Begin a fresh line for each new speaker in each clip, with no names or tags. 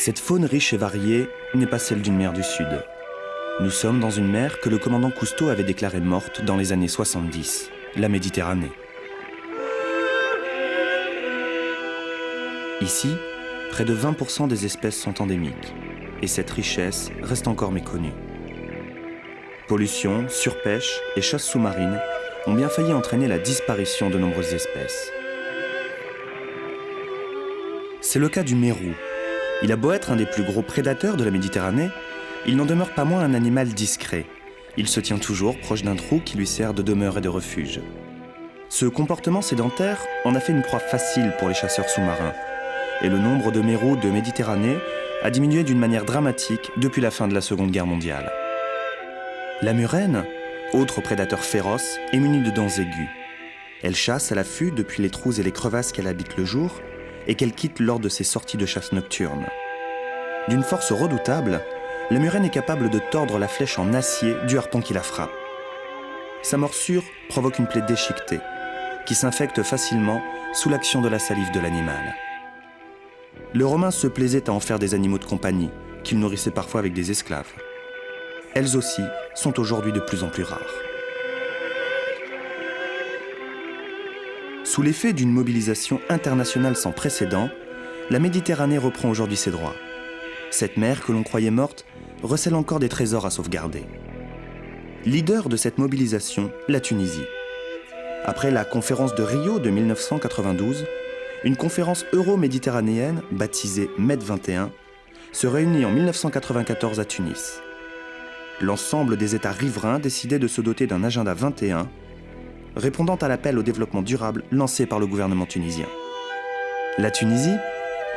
Cette faune riche et variée n'est pas celle d'une mer du Sud. Nous sommes dans une mer que le commandant Cousteau avait déclarée morte dans les années 70, la Méditerranée. Ici, près de 20% des espèces sont endémiques, et cette richesse reste encore méconnue. Pollution, surpêche et chasse sous-marine ont bien failli entraîner la disparition de nombreuses espèces. C'est le cas du mérou. Il a beau être un des plus gros prédateurs de la Méditerranée, il n'en demeure pas moins un animal discret. Il se tient toujours proche d'un trou qui lui sert de demeure et de refuge. Ce comportement sédentaire en a fait une proie facile pour les chasseurs sous-marins. Et le nombre de mérous de Méditerranée a diminué d'une manière dramatique depuis la fin de la Seconde Guerre mondiale. La murène, autre prédateur féroce, est munie de dents aiguës. Elle chasse à l'affût depuis les trous et les crevasses qu'elle habite le jour et qu'elle quitte lors de ses sorties de chasse nocturne. D'une force redoutable, la murène est capable de tordre la flèche en acier du harpon qui la frappe. Sa morsure provoque une plaie déchiquetée, qui s'infecte facilement sous l'action de la salive de l'animal. Les Romains se plaisaient à en faire des animaux de compagnie, qu'ils nourrissaient parfois avec des esclaves. Elles aussi sont aujourd'hui de plus en plus rares. Sous l'effet d'une mobilisation internationale sans précédent, la Méditerranée reprend aujourd'hui ses droits. Cette mer que l'on croyait morte recèle encore des trésors à sauvegarder. Leader de cette mobilisation, la Tunisie. Après la conférence de Rio de 1992, une conférence euro-méditerranéenne, baptisée MED 21, se réunit en 1994 à Tunis. L'ensemble des États riverains décidaient de se doter d'un agenda 21, répondant à l'appel au développement durable lancé par le gouvernement tunisien. La Tunisie,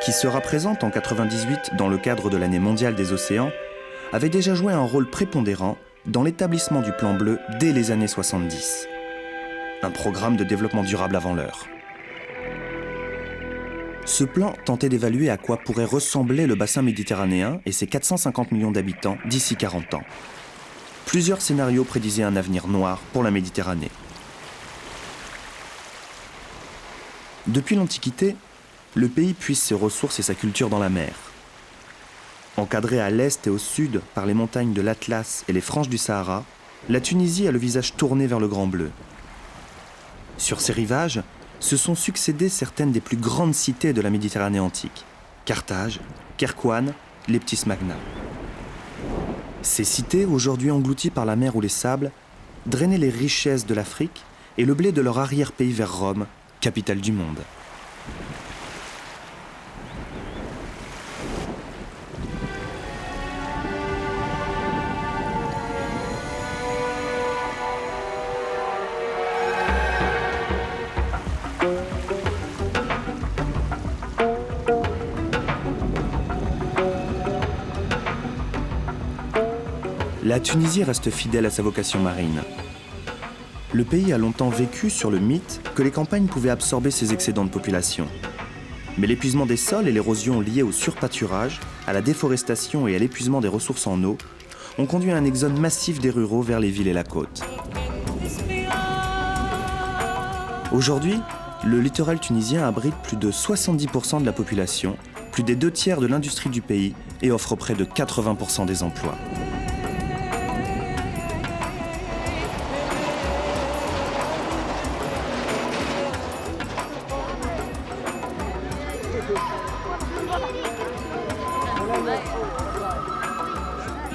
qui sera présente en 1998 dans le cadre de l'année mondiale des océans, avait déjà joué un rôle prépondérant dans l'établissement du Plan Bleu dès les années 70. Un programme de développement durable avant l'heure. Ce plan tentait d'évaluer à quoi pourrait ressembler le bassin méditerranéen et ses 450 millions d'habitants d'ici 40 ans. Plusieurs scénarios prédisaient un avenir noir pour la Méditerranée. Depuis l'Antiquité, le pays puise ses ressources et sa culture dans la mer. Encadrée à l'est et au sud par les montagnes de l'Atlas et les franges du Sahara, la Tunisie a le visage tourné vers le Grand Bleu. Sur ses rivages, se sont succédées certaines des plus grandes cités de la Méditerranée antique. Carthage, Kérkouane, Leptis Magna. Ces cités, aujourd'hui englouties par la mer ou les sables, drainaient les richesses de l'Afrique et le blé de leur arrière-pays vers Rome, capitale du monde. La Tunisie reste fidèle à sa vocation marine. Le pays a longtemps vécu sur le mythe que les campagnes pouvaient absorber ses excédents de population. Mais l'épuisement des sols et l'érosion liée au surpâturage, à la déforestation et à l'épuisement des ressources en eau ont conduit à un exode massif des ruraux vers les villes et la côte. Aujourd'hui, le littoral tunisien abrite plus de 70% de la population, plus des 2/3 de l'industrie du pays et offre près de 80% des emplois.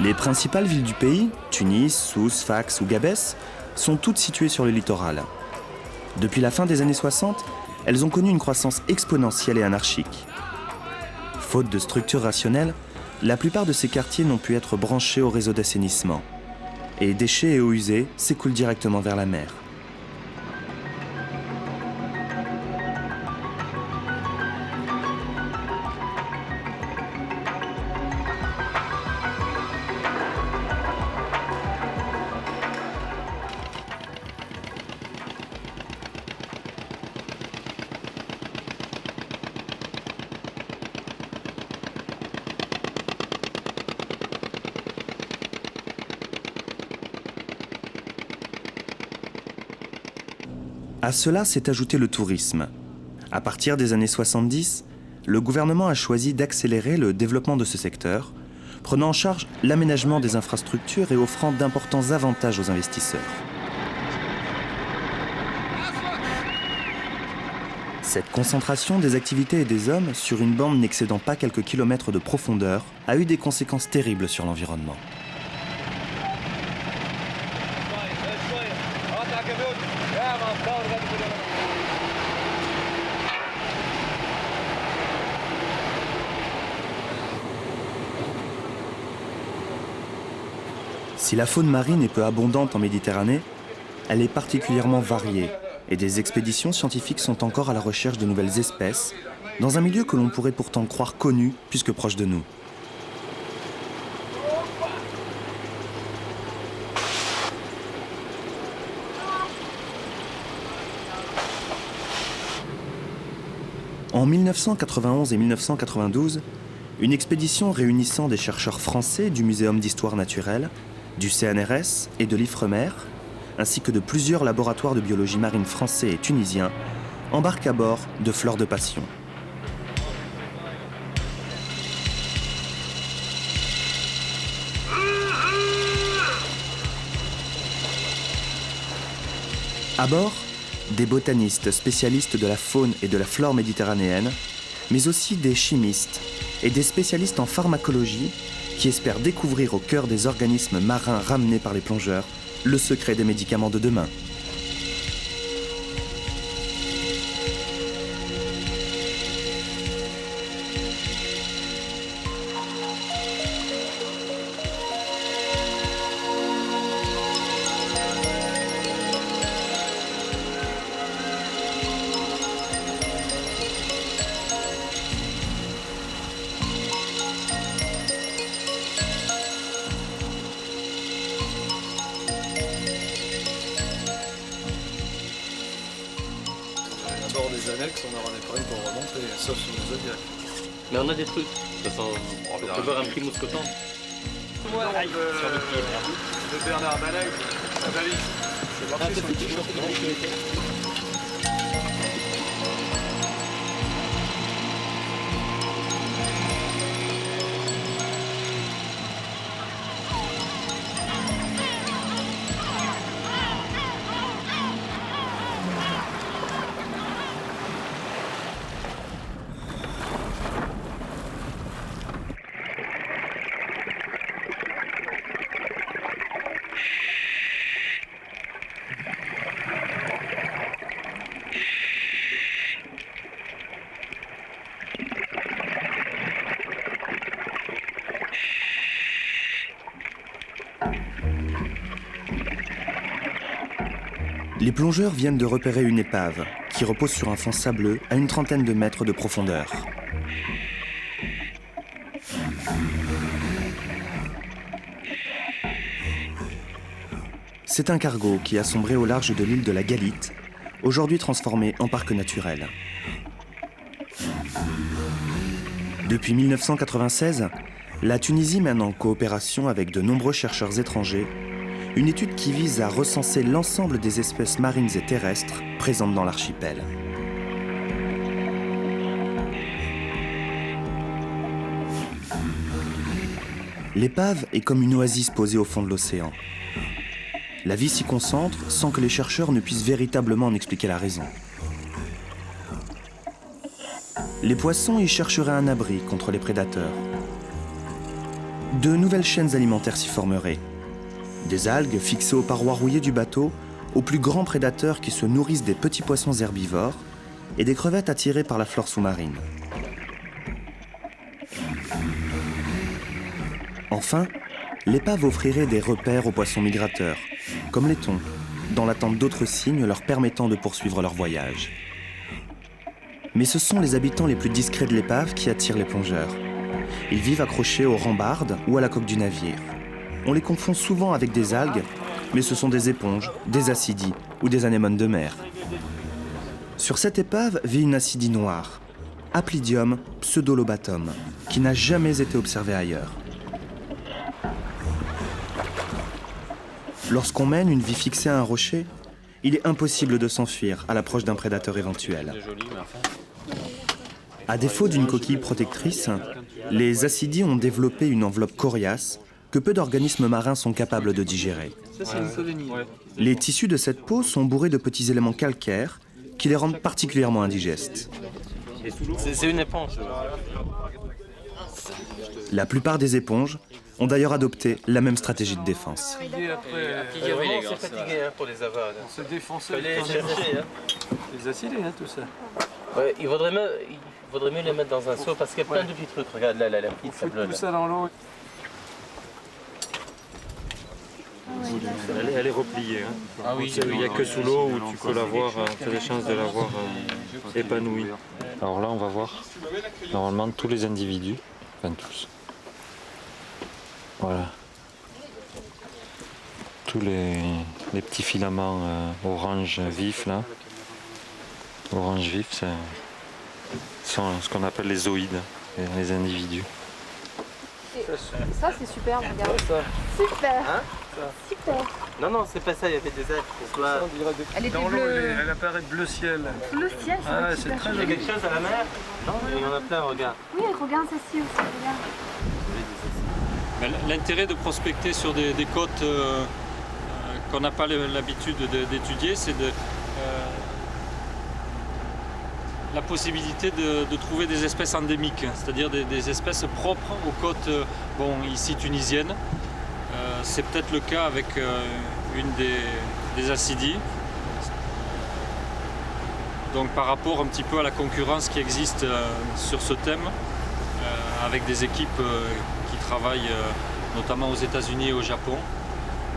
Les principales villes du pays, Tunis, Sousse, Sfax ou Gabès, sont toutes situées sur le littoral. Depuis la fin des années 60, elles ont connu une croissance exponentielle et anarchique. Faute de structure rationnelle, la plupart de ces quartiers n'ont pu être branchés au réseau d'assainissement. Et déchets et eaux usées s'écoulent directement vers la mer. À cela s'est ajouté le tourisme. À partir des années 70, le gouvernement a choisi d'accélérer le développement de ce secteur, prenant en charge l'aménagement des infrastructures et offrant d'importants avantages aux investisseurs. Cette concentration des activités et des hommes sur une bande n'excédant pas quelques kilomètres de profondeur a eu des conséquences terribles sur l'environnement. Si la faune marine est peu abondante en Méditerranée, elle est particulièrement variée et des expéditions scientifiques sont encore à la recherche de nouvelles espèces dans un milieu que l'on pourrait pourtant croire connu puisque proche de nous. En 1991 et 1992, une expédition réunissant des chercheurs français du Muséum d'histoire naturelle, du CNRS et de l'Ifremer, ainsi que de plusieurs laboratoires de biologie marine français et tunisiens, embarque à bord de Fleur de Passion. À bord, des botanistes spécialistes de la faune et de la flore méditerranéenne, mais aussi des chimistes et des spécialistes en pharmacologie qui espèrent découvrir au cœur des organismes marins ramenés par les plongeurs le secret des médicaments de demain.
Des annexes, on aura des problèmes pour remonter, sauf sur les zodiacs.
Mais on a des trucs. De toute façon, on peut voir un prix mousqueton.
Moi, de Bernard Balay, à Bali. C'est marqué sur le t-shirt.
Les plongeurs viennent de repérer une épave qui repose sur un fond sableux à une trentaine de mètres de profondeur. C'est un cargo qui a sombré au large de l'île de la Galite, aujourd'hui transformée en parc naturel. Depuis 1996, la Tunisie mène en coopération avec de nombreux chercheurs étrangers une étude qui vise à recenser l'ensemble des espèces marines et terrestres présentes dans l'archipel. L'épave est comme une oasis posée au fond de l'océan. La vie s'y concentre sans que les chercheurs ne puissent véritablement en expliquer la raison. Les poissons y chercheraient un abri contre les prédateurs. De nouvelles chaînes alimentaires s'y formeraient. Des algues fixées aux parois rouillées du bateau, aux plus grands prédateurs qui se nourrissent des petits poissons herbivores et des crevettes attirées par la flore sous-marine. Enfin, l'épave offrirait des repères aux poissons migrateurs, comme les thons, dans l'attente d'autres signes leur permettant de poursuivre leur voyage. Mais ce sont les habitants les plus discrets de l'épave qui attirent les plongeurs. Ils vivent accrochés aux rambardes ou à la coque du navire. On les confond souvent avec des algues, mais ce sont des éponges, des acidies ou des anémones de mer. Sur cette épave vit une acidie noire, Aplydium pseudolobatum, qui n'a jamais été observée ailleurs. Lorsqu'on mène une vie fixée à un rocher, il est impossible de s'enfuir à l'approche d'un prédateur éventuel. À défaut d'une coquille protectrice, les ascidies ont développé une enveloppe coriace que peu d'organismes marins sont capables de digérer.
Ça, c'est une colonie.
Les tissus de cette peau sont bourrés de petits éléments calcaires qui les rendent particulièrement indigestes.
C'est une éponge.
La plupart des éponges ont d'ailleurs adopté la même stratégie de défense.
C'est fatigué pour les avoir.
On se défoncer.
Les chercher.
Les acidés, tout ça.
Ouais, il vaudrait mieux les mettre dans un seau parce qu'il y a plein de petits trucs. Regarde là, la petite
Faites
bleue.
tout ça dans l'eau.
Elle est repliée.
Ah oui,
Il n'y a que sous l'eau où tu peux la voir, tu as des chances de la voir épanouie. Alors là, on va voir normalement tous les individus, enfin tous. Voilà. Tous les petits filaments orange vif là. Orange vif, c'est sont ce qu'on appelle les zooïdes, les individus.
Ça c'est super, regarde. Super.
Hein
Super.
Non, c'est pas ça, il y avait des ailes.
Elle était
Dans l'eau,
bleue.
elle apparaît bleu ciel.
Le ciel, ça va
Ah,
être
c'est
super.
très
Il y a
joli.
quelque chose à la mer? Non, il y en a plein, regarde.
Oui, regarde celle-ci aussi, regarde.
L'intérêt de prospecter sur des côtes qu'on n'a pas l'habitude d'étudier, c'est la possibilité de trouver des espèces endémiques, c'est-à-dire des espèces propres aux côtes ici tunisiennes. C'est peut-être le cas avec une des ascidies. Donc par rapport un petit peu à la concurrence qui existe sur ce thème, avec des équipes qui travaillent notamment aux États-Unis et au Japon.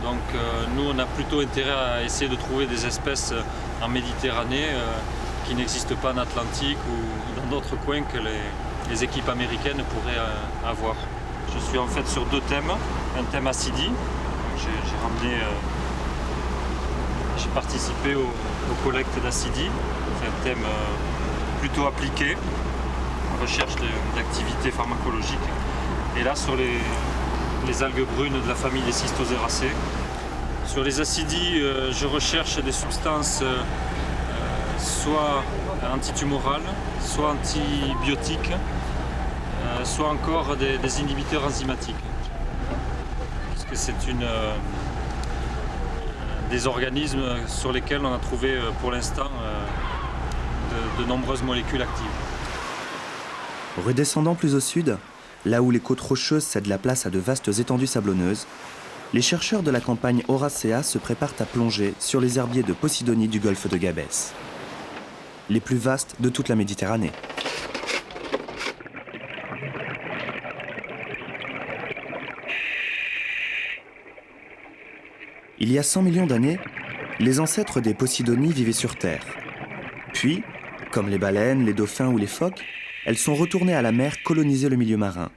Donc nous on a plutôt intérêt à essayer de trouver des espèces en Méditerranée qui n'existent pas en Atlantique ou dans d'autres coins que les équipes américaines pourraient avoir. Je suis en fait sur deux thèmes, un thème acidie. J'ai participé aux collectes d'acidie. C'est un thème plutôt appliqué, recherche d'activités pharmacologiques. Et là sur les algues brunes de la famille des cystoséracées. Sur les acidies, je recherche des substances soit antitumorales, soit antibiotiques, soit encore des inhibiteurs enzymatiques. Parce que c'est des organismes sur lesquels on a trouvé pour l'instant de nombreuses molécules actives.
Redescendant plus au sud, là où les côtes rocheuses cèdent la place à de vastes étendues sablonneuses, les chercheurs de la campagne Oracea se préparent à plonger sur les herbiers de Posidonie du golfe de Gabès, les plus vastes de toute la Méditerranée. Il y a 100 millions d'années, les ancêtres des Posidonies vivaient sur Terre. Puis, comme les baleines, les dauphins ou les phoques, elles sont retournées à la mer coloniser le milieu marin.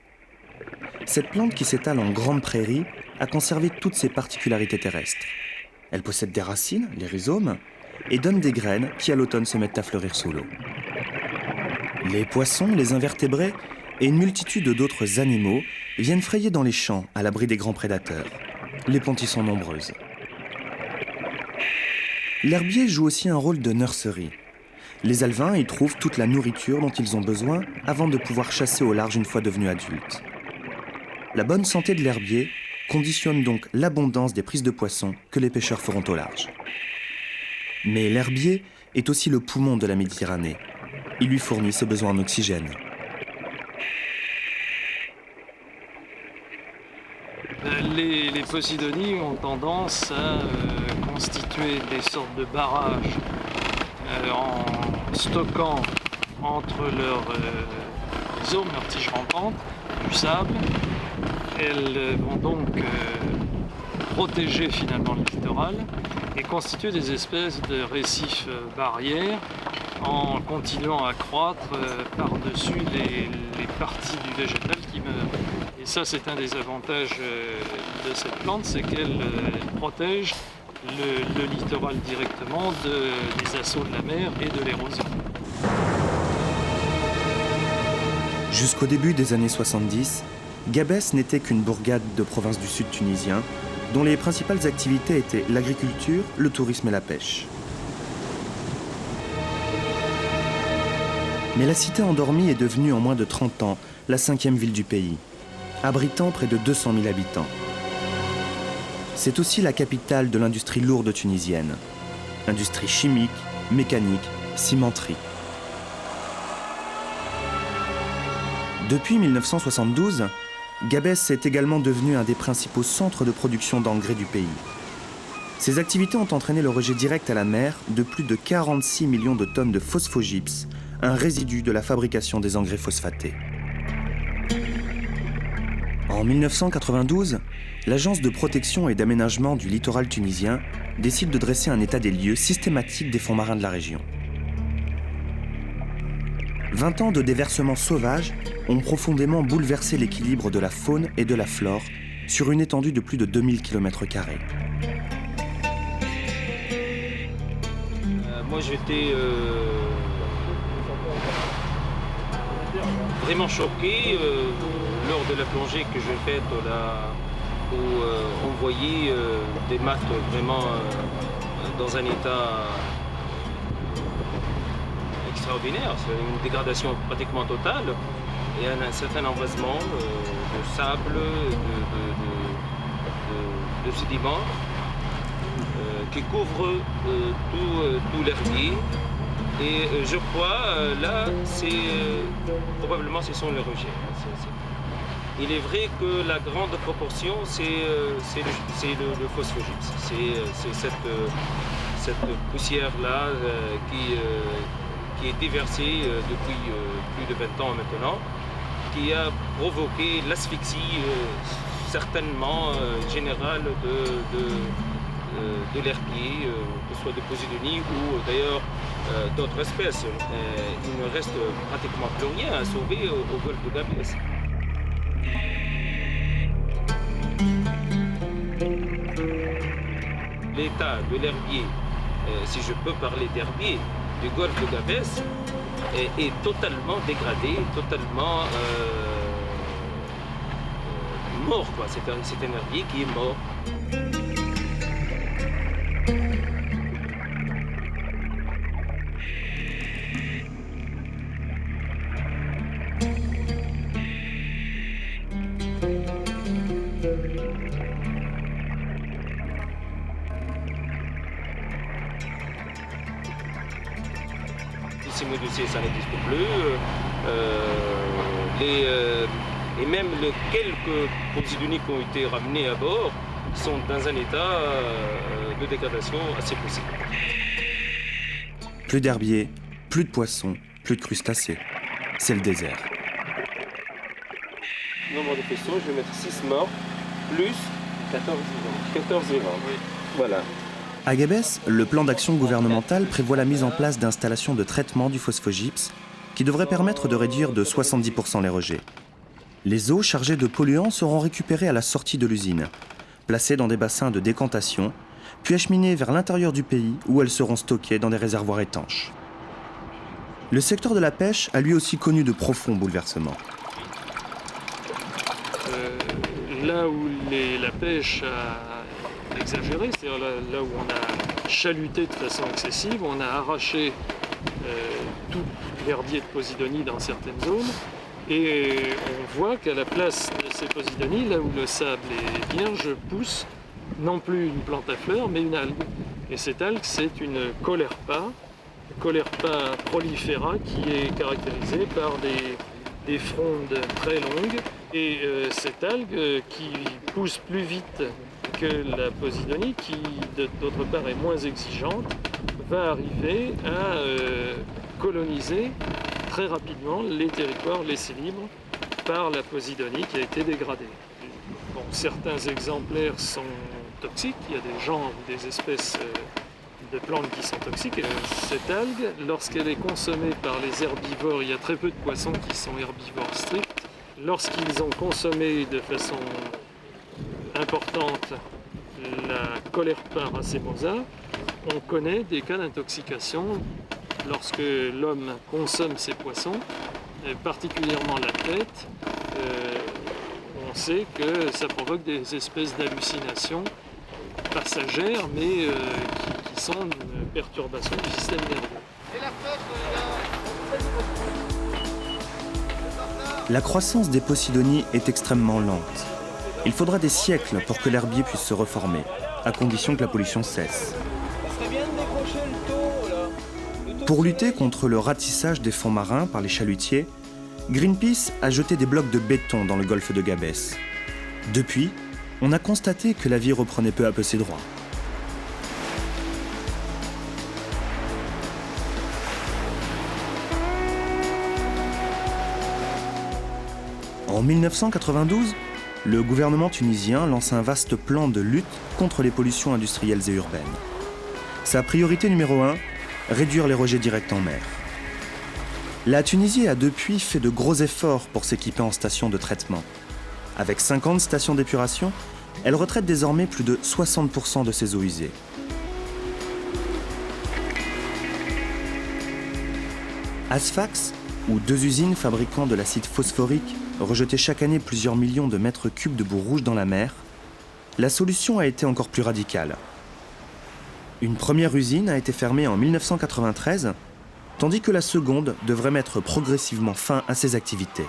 Cette plante qui s'étale en grandes prairies a conservé toutes ses particularités terrestres. Elle possède des racines, les rhizomes, et donne des graines qui à l'automne se mettent à fleurir sous l'eau. Les poissons, les invertébrés et une multitude d'autres animaux viennent frayer dans les champs à l'abri des grands prédateurs. Les pontes y sont nombreuses. L'herbier joue aussi un rôle de nurserie. Les alevins y trouvent toute la nourriture dont ils ont besoin avant de pouvoir chasser au large une fois devenus adultes. La bonne santé de l'herbier conditionne donc l'abondance des prises de poissons que les pêcheurs feront au large. Mais l'herbier est aussi le poumon de la Méditerranée. Il lui fournit ses besoins en oxygène.
Les Posidonies ont tendance à constituer des sortes de barrages en stockant entre leurs rhizomes, leurs tiges rampantes, du sable. Elles vont donc protéger finalement le littoral et constituer des espèces de récifs barrières en continuant à croître par-dessus les parties du végétal qui meurent. Et ça, c'est un des avantages de cette plante, c'est qu'elle protège le littoral directement des assauts de la mer et de l'érosion.
Jusqu'au début des années 70, Gabès n'était qu'une bourgade de province du sud tunisien, dont les principales activités étaient l'agriculture, le tourisme et la pêche. Mais la cité endormie est devenue en moins de 30 ans la 5e ville du pays, abritant près de 200 000 habitants. C'est aussi la capitale de l'industrie lourde tunisienne. Industrie chimique, mécanique, cimenterie. Depuis 1972, Gabès est également devenu un des principaux centres de production d'engrais du pays. Ces activités ont entraîné le rejet direct à la mer de plus de 46 millions de tonnes de phosphogypse, un résidu de la fabrication des engrais phosphatés. En 1992, l'Agence de protection et d'aménagement du littoral tunisien décide de dresser un état des lieux systématique des fonds marins de la région. 20 ans de déversements sauvages ont profondément bouleversé l'équilibre de la faune et de la flore sur une étendue de plus de 2000 km².
Moi j'étais vraiment choqué lors de la plongée que j'ai faite là où on voyait des maths vraiment dans un état extraordinaire. C'est une dégradation pratiquement totale et un certain envasement de sable, de sédiments qui couvre tout l'herbier. Et je crois, là, probablement ce sont les rejets. Il est vrai que la grande proportion, c'est le phosphogypse. C'est cette poussière-là qui est déversée depuis plus de 20 ans maintenant, qui a provoqué l'asphyxie certainement générale de l'herbier, que ce soit de Posidonie ou d'ailleurs d'autres espèces. Il ne reste pratiquement plus rien à sauver au golfe de Gabès. L'état de l'herbier, si je peux parler d'herbier, du golfe de Gabès est totalement dégradé, totalement mort, quoi. C'est un herbier qui est mort. Ça n'existe plus. Et même les quelques Posidonies qui ont été ramenés à bord sont dans un état de dégradation assez poussé.
Plus d'herbiers, plus de poissons, plus de crustacés. C'est le désert.
Nombre de faisceaux, je vais mettre 6 morts, plus 14 vivants. Oui. Voilà.
À Gabès, le plan d'action gouvernemental prévoit la mise en place d'installations de traitement du phosphogypse qui devraient permettre de réduire de 70% les rejets. Les eaux chargées de polluants seront récupérées à la sortie de l'usine, placées dans des bassins de décantation, puis acheminées vers l'intérieur du pays où elles seront stockées dans des réservoirs étanches. Le secteur de la pêche a lui aussi connu de profonds bouleversements.
Là où la pêche a exagéré, c'est-à-dire là où on a chaluté de façon excessive, on a arraché tout l'herbier de Posidonie dans certaines zones et on voit qu'à la place de ces Posidonies, là où le sable est vierge, pousse non plus une plante à fleurs mais une algue. Et cette algue, c'est une Caulerpa prolifera qui est caractérisée par des frondes très longues et cette algue qui pousse plus vite que la Posidonie, qui d'autre part est moins exigeante, va arriver à coloniser très rapidement les territoires laissés libres par la Posidonie qui a été dégradée. Bon, certains exemplaires sont toxiques, il y a des genres ou des espèces de plantes qui sont toxiques. Cette algue, lorsqu'elle est consommée par les herbivores, il y a très peu de poissons qui sont herbivores stricts. Lorsqu'ils ont consommé de façon importante la Caulerpa racemosa, on connaît des cas d'intoxication lorsque l'homme consomme ces poissons, particulièrement la tête. On sait que ça provoque des espèces d'hallucinations passagères, mais qui sont une perturbation du système nerveux. Et la pêche,
La croissance des posidonies est extrêmement lente. Il faudra des siècles pour que l'herbier puisse se reformer, à condition que la pollution cesse. Pour lutter contre le ratissage des fonds marins par les chalutiers, Greenpeace a jeté des blocs de béton dans le golfe de Gabès. Depuis, on a constaté que la vie reprenait peu à peu ses droits. En 1992, le gouvernement tunisien lance un vaste plan de lutte contre les pollutions industrielles et urbaines. Sa priorité numéro 1, réduire les rejets directs en mer. La Tunisie a depuis fait de gros efforts pour s'équiper en stations de traitement. Avec 50 stations d'épuration, elle retraite désormais plus de 60% de ses eaux usées. Asfax, ou 2 usines fabriquant de l'acide phosphorique, rejetait chaque année plusieurs millions de mètres cubes de boue rouge dans la mer, la solution a été encore plus radicale. Une première usine a été fermée en 1993, tandis que la seconde devrait mettre progressivement fin à ses activités.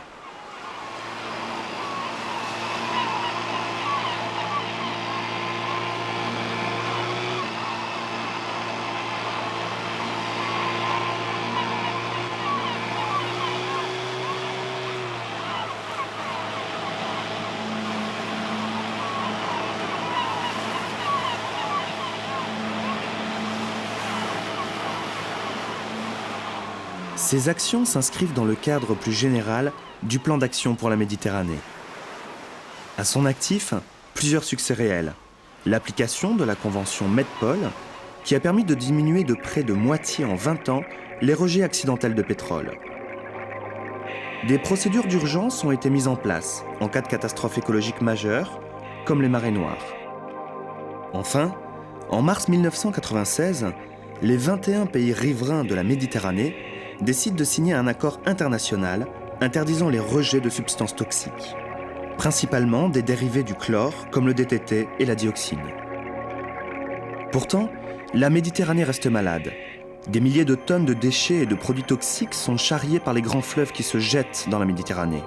Ces actions s'inscrivent dans le cadre plus général du plan d'action pour la Méditerranée. À son actif, plusieurs succès réels. L'application de la convention Medpol, qui a permis de diminuer de près de moitié en 20 ans les rejets accidentels de pétrole. Des procédures d'urgence ont été mises en place en cas de catastrophe écologique majeure, comme les marées noires. Enfin, en mars 1996, les 21 pays riverains de la Méditerranée décide de signer un accord international interdisant les rejets de substances toxiques, principalement des dérivés du chlore comme le DDT et la dioxine. Pourtant, la Méditerranée reste malade. Des milliers de tonnes de déchets et de produits toxiques sont charriés par les grands fleuves qui se jettent dans la Méditerranée.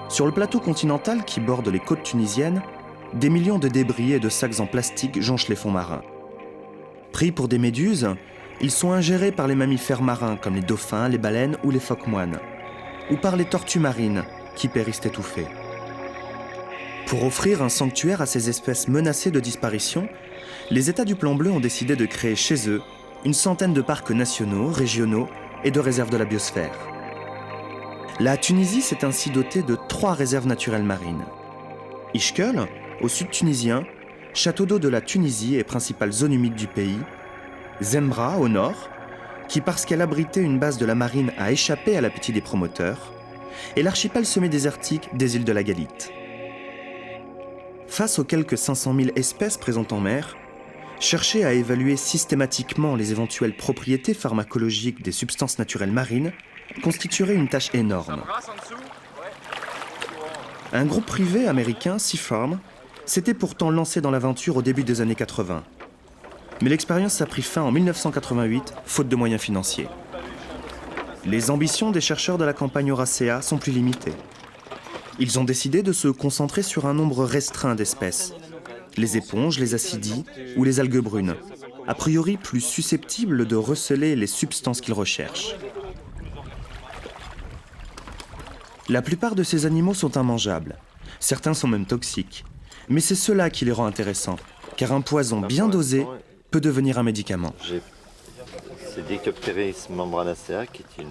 Sur le plateau continental qui borde les côtes tunisiennes, des millions de débris et de sacs en plastique jonchent les fonds marins. Pris pour des méduses, ils sont ingérés par les mammifères marins comme les dauphins, les baleines ou les phoques moines, ou par les tortues marines qui périssent étouffées. Pour offrir un sanctuaire à ces espèces menacées de disparition, les États du Plan Bleu ont décidé de créer chez eux une centaine de parcs nationaux, régionaux et de réserves de la biosphère. La Tunisie s'est ainsi dotée de 3 réserves naturelles marines. Ischkel, au sud tunisien, château d'eau de la Tunisie et principale zone humide du pays, Zembra, au nord, qui parce qu'elle abritait une base de la marine a échappé à l'appétit des promoteurs, et l'archipel semi-désertique des îles de la Galite. Face aux quelques 500 000 espèces présentes en mer, chercher à évaluer systématiquement les éventuelles propriétés pharmacologiques des substances naturelles marines constituerait une tâche énorme. Un groupe privé américain, Seafarm, s'était pourtant lancé dans l'aventure au début des années 80. Mais l'expérience a pris fin en 1988, faute de moyens financiers. Les ambitions des chercheurs de la campagne Oracea sont plus limitées. Ils ont décidé de se concentrer sur un nombre restreint d'espèces, les éponges, les acidies ou les algues brunes, a priori plus susceptibles de receler les substances qu'ils recherchent. La plupart de ces animaux sont immangeables, certains sont même toxiques, mais c'est cela qui les rend intéressants, car un poison bien dosé peut devenir un médicament.
C'est Dictopteris membranacea, qui est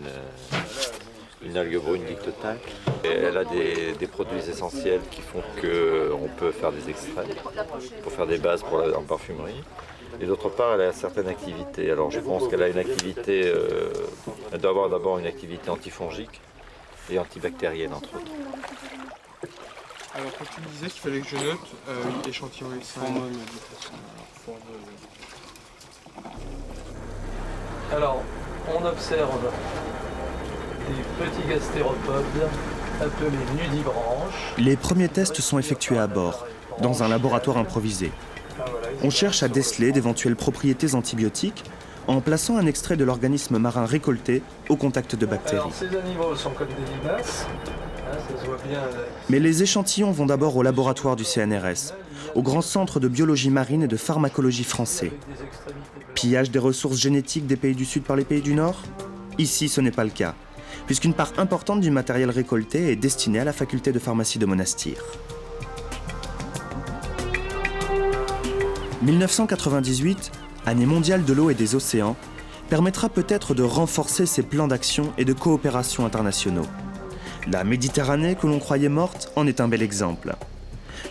une algue brune dictotale. Et elle a des produits essentiels qui font qu'on peut faire des extraits pour faire des bases en parfumerie. Et d'autre part, elle a certaines activités. Alors je pense qu'elle a une activité, elle doit avoir d'abord une activité antifongique et antibactérienne, entre autres.
Alors quand tu me disais qu'il fallait que je note échantillon X5.
Alors, on observe des petits gastéropodes appelés nudibranches.
Les premiers tests sont effectués à bord, dans un laboratoire improvisé. On cherche à déceler d'éventuelles propriétés antibiotiques en plaçant un extrait de l'organisme marin récolté au contact de bactéries.
Alors ces animaux sont comme des limaces, hein, ça se voit bien.
Mais les échantillons vont d'abord au laboratoire du CNRS, au grand centre de biologie marine et de pharmacologie français. Pillage des ressources génétiques des pays du Sud par les pays du Nord? Ici, ce n'est pas le cas, puisqu'une part importante du matériel récolté est destinée à la faculté de pharmacie de Monastir. 1998, année mondiale de l'eau et des océans, permettra peut-être de renforcer ces plans d'action et de coopération internationaux. La Méditerranée, que l'on croyait morte, en est un bel exemple.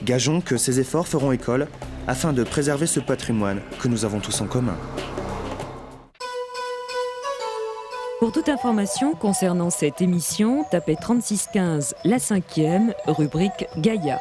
Gageons que ces efforts feront école afin de préserver ce patrimoine que nous avons tous en commun.
Pour toute information concernant cette émission, tapez 3615 la 5e, rubrique Gaïa.